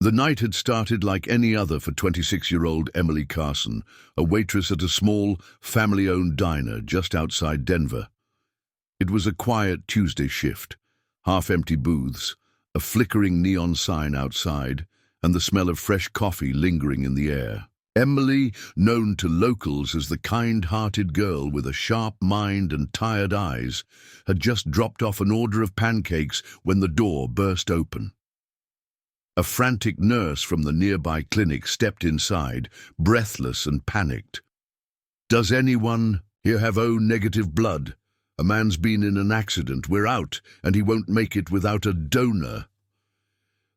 The night had started like any other for 26-year-old Emily Carson, a waitress at a small, family-owned diner just outside Denver. It was a quiet Tuesday shift, half-empty booths, a flickering neon sign outside, and the smell of fresh coffee lingering in the air. Emily, known to locals as the kind-hearted girl with a sharp mind and tired eyes, had just dropped off an order of pancakes when the door burst open. A frantic nurse from the nearby clinic stepped inside, breathless and panicked. "Does anyone here have O-negative blood? A man's been in an accident. We're out, and he won't make it without a donor."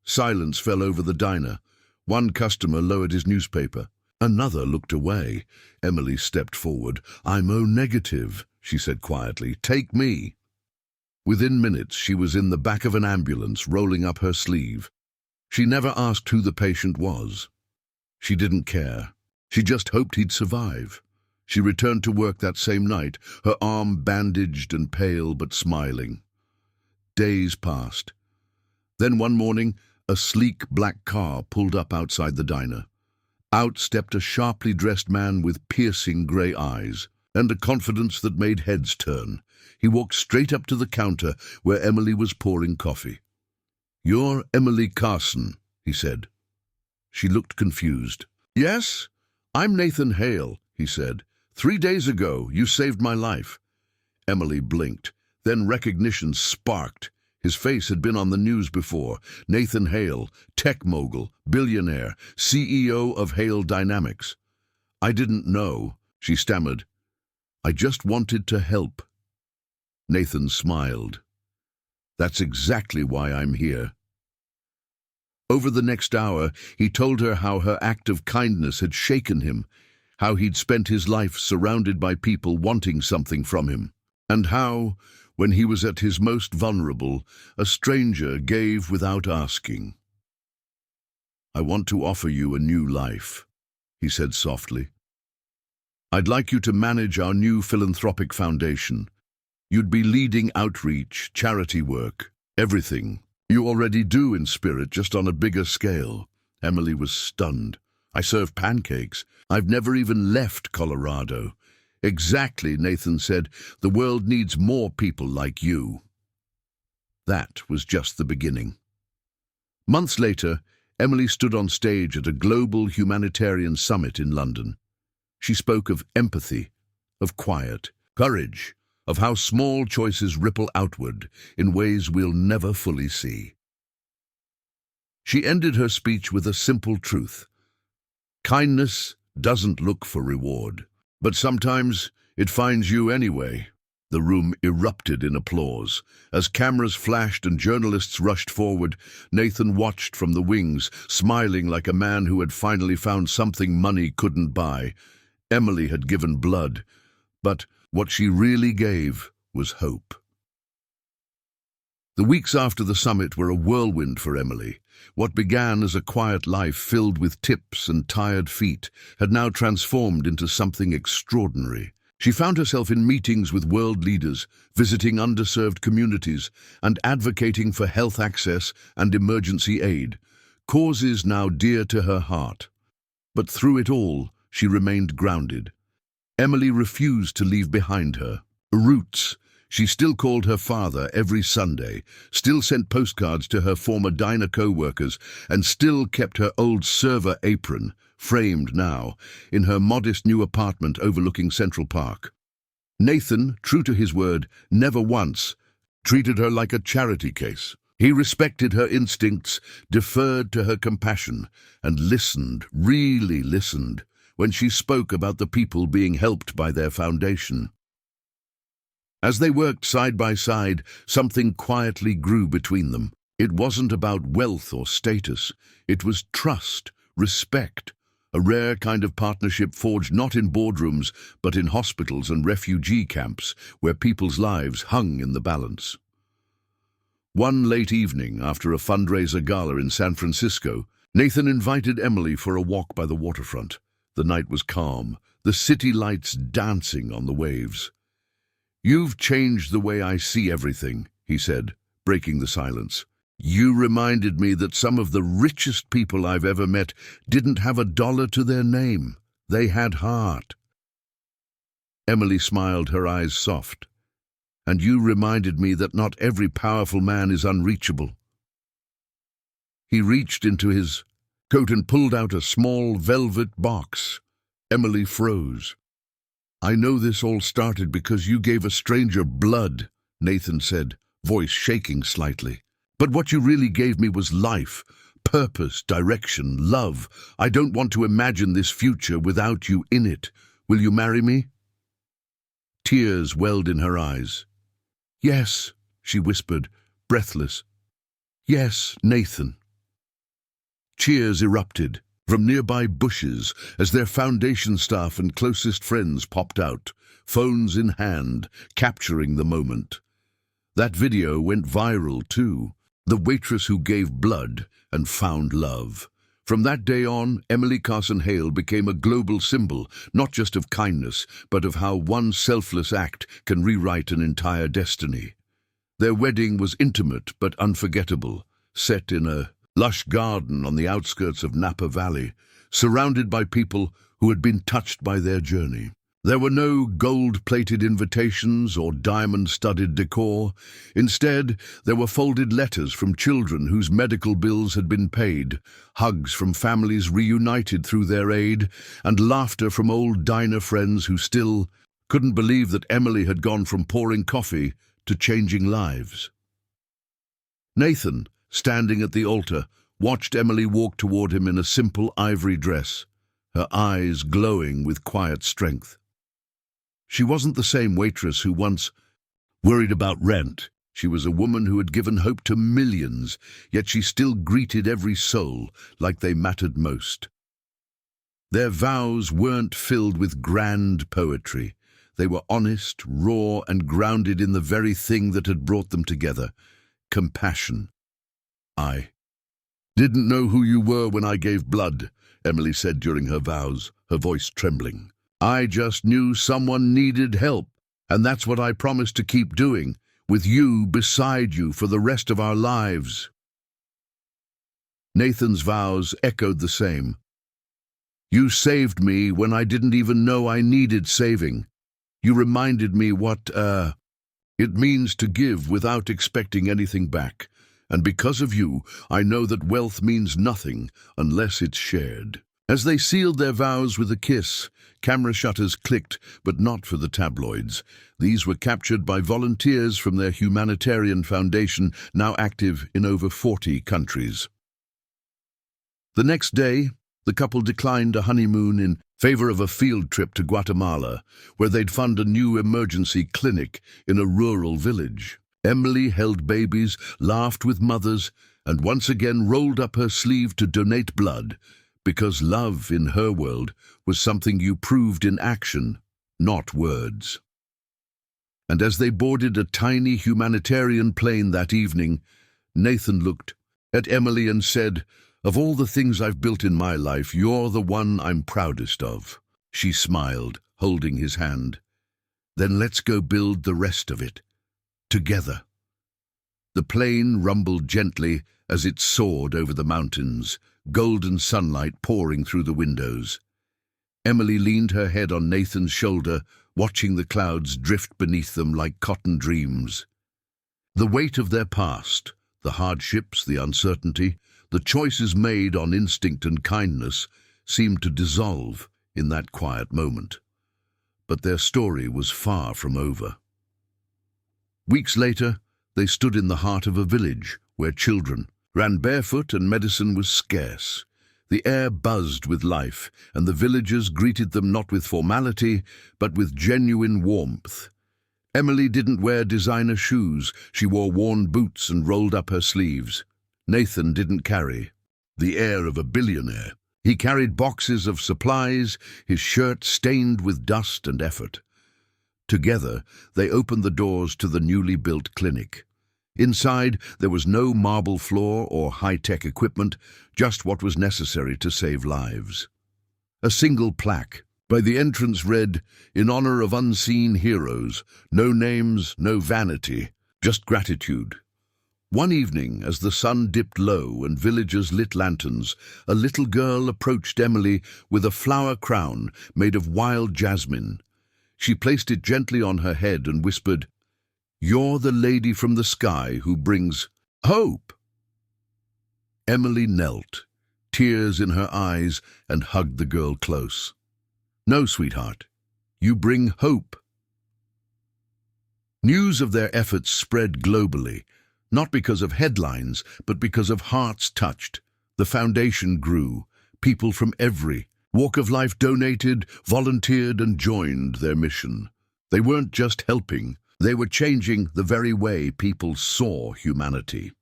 Silence fell over the diner. One customer lowered his newspaper. Another looked away. Emily stepped forward. "I'm O-negative," she said quietly. "Take me." Within minutes, she was in the back of an ambulance, rolling up her sleeve. She never asked who the patient was. She didn't care. She just hoped he'd survive. She returned to work that same night, her arm bandaged and pale but smiling. Days passed. Then one morning, a sleek black car pulled up outside the diner. Out stepped a sharply dressed man with piercing grey eyes and a confidence that made heads turn. He walked straight up to the counter where Emily was pouring coffee. "You're Emily Carson," he said. She looked confused. "Yes, I'm Nathan Hale," he said. "3 days ago, you saved my life." Emily blinked. Then recognition sparked. His face had been on the news before. Nathan Hale, tech mogul, billionaire, CEO of Hale Dynamics. "I didn't know," she stammered. "I just wanted to help." Nathan smiled. "That's exactly why I'm here." Over the next hour, he told her how her act of kindness had shaken him, how he'd spent his life surrounded by people wanting something from him, and how, when he was at his most vulnerable, a stranger gave without asking. "I want to offer you a new life," he said softly. "I'd like you to manage our new philanthropic foundation. You'd be leading outreach, charity work, everything. You already do in spirit, just on a bigger scale." Emily was stunned. "I serve pancakes. I've never even left Colorado." "Exactly," Nathan said. "The world needs more people like you." That was just the beginning. Months later, Emily stood on stage at a global humanitarian summit in London. She spoke of empathy, of quiet, courage, of how small choices ripple outward in ways we'll never fully see. She ended her speech with a simple truth. Kindness doesn't look for reward, but sometimes it finds you anyway. The room erupted in applause. As cameras flashed and journalists rushed forward, Nathan watched from the wings, smiling like a man who had finally found something money couldn't buy. Emily had given blood, but what she really gave was hope. The weeks after the summit were a whirlwind for Emily. What began as a quiet life filled with tips and tired feet had now transformed into something extraordinary. She found herself in meetings with world leaders, visiting underserved communities, and advocating for health access and emergency aid, causes now dear to her heart. But through it all, she remained grounded. Emily refused to leave behind her roots. She still called her father every Sunday, still sent postcards to her former diner co-workers, and still kept her old server apron, framed now, in her modest new apartment overlooking Central Park. Nathan, true to his word, never once treated her like a charity case. He respected her instincts, deferred to her compassion, and listened, really listened, when she spoke about the people being helped by their foundation. As they worked side by side, something quietly grew between them. It wasn't about wealth or status. It was trust, respect, a rare kind of partnership forged not in boardrooms, but in hospitals and refugee camps, where people's lives hung in the balance. One late evening, after a fundraiser gala in San Francisco, Nathan invited Emily for a walk by the waterfront. The night was calm, the city lights dancing on the waves. "You've changed the way I see everything," he said, breaking the silence. You reminded me that some of the richest people I've ever met didn't have $1 to their name. They had heart. Emily smiled, her eyes soft. And you reminded me that not every powerful man is unreachable. He reached into his coat and pulled out a small velvet box. Emily froze. I know this all started because you gave a stranger blood, Nathan said, voice shaking slightly. But what you really gave me was life, purpose, direction, love. I don't want to imagine this future without you in it. Will you marry me? Tears welled in her eyes. Yes, she whispered, breathless. Yes, Nathan. Cheers erupted from nearby bushes as their foundation staff and closest friends popped out, phones in hand, capturing the moment. That video went viral too. The waitress who gave blood and found love. From that day on, Emily Carson Hale became a global symbol, not just of kindness, but of how one selfless act can rewrite an entire destiny. Their wedding was intimate but unforgettable, set in a lush garden on the outskirts of Napa Valley, surrounded by people who had been touched by their journey. There were no gold-plated invitations or diamond-studded decor. Instead, there were folded letters from children whose medical bills had been paid, hugs from families reunited through their aid, and laughter from old diner friends who still couldn't believe that Emily had gone from pouring coffee to changing lives. Nathan, standing at the altar, watched Emily walk toward him in a simple ivory dress, her eyes glowing with quiet strength. She wasn't the same waitress who once worried about rent. She was a woman who had given hope to millions, yet she still greeted every soul like they mattered most. Their vows weren't filled with grand poetry. They were honest, raw, and grounded in the very thing that had brought them together: compassion. I didn't know who you were when I gave blood, Emily said during her vows, her voice trembling. I just knew someone needed help, and that's what I promised to keep doing, with you beside you for the rest of our lives. Nathan's vows echoed the same. You saved me when I didn't even know I needed saving. You reminded me what, it means to give without expecting anything back. And because of you, I know that wealth means nothing unless it's shared. As they sealed their vows with a kiss, camera shutters clicked, but not for the tabloids. These were captured by volunteers from their humanitarian foundation, now active in over 40 countries. The next day, the couple declined a honeymoon in favor of a field trip to Guatemala, where they'd fund a new emergency clinic in a rural village. Emily held babies, laughed with mothers, and once again rolled up her sleeve to donate blood, because love in her world was something you proved in action, not words. And as they boarded a tiny humanitarian plane that evening, Nathan looked at Emily and said, "Of all the things I've built in my life, you're the one I'm proudest of." She smiled, holding his hand. "Then let's go build the rest of it. Together." The plane rumbled gently as it soared over the mountains, golden sunlight pouring through the windows. Emily leaned her head on Nathan's shoulder, watching the clouds drift beneath them like cotton dreams. The weight of their past, the hardships, the uncertainty, the choices made on instinct and kindness, seemed to dissolve in that quiet moment. But their story was far from over. Weeks later, they stood in the heart of a village where children ran barefoot and medicine was scarce. The air buzzed with life, and the villagers greeted them not with formality, but with genuine warmth. Emily didn't wear designer shoes. She wore worn boots and rolled up her sleeves. Nathan didn't carry the air of a billionaire. He carried boxes of supplies, his shirt stained with dust and effort. Together, they opened the doors to the newly built clinic. Inside, there was no marble floor or high-tech equipment, just what was necessary to save lives. A single plaque by the entrance read, "In honor of unseen heroes, no names, no vanity, just gratitude." One evening, as the sun dipped low and villagers lit lanterns, a little girl approached Emily with a flower crown made of wild jasmine. She placed it gently on her head and whispered, "You're the lady from the sky who brings hope." Emily knelt, tears in her eyes, and hugged the girl close. "No, sweetheart, you bring hope." News of their efforts spread globally, not because of headlines, but because of hearts touched. The foundation grew. People from every walk of life donated, volunteered, and joined their mission. They weren't just helping, they were changing the very way people saw humanity.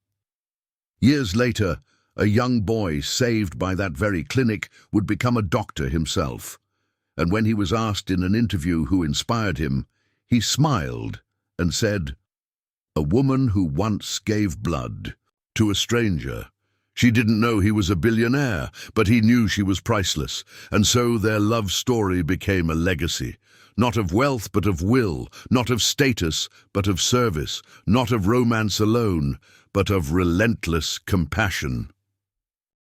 Years later, a young boy saved by that very clinic would become a doctor himself. And when he was asked in an interview who inspired him, he smiled and said, "A woman who once gave blood to a stranger. She didn't know he was a billionaire, but he knew she was priceless, and so their love story became a legacy. Not of wealth, but of will, not of status, but of service, not of romance alone, but of relentless compassion."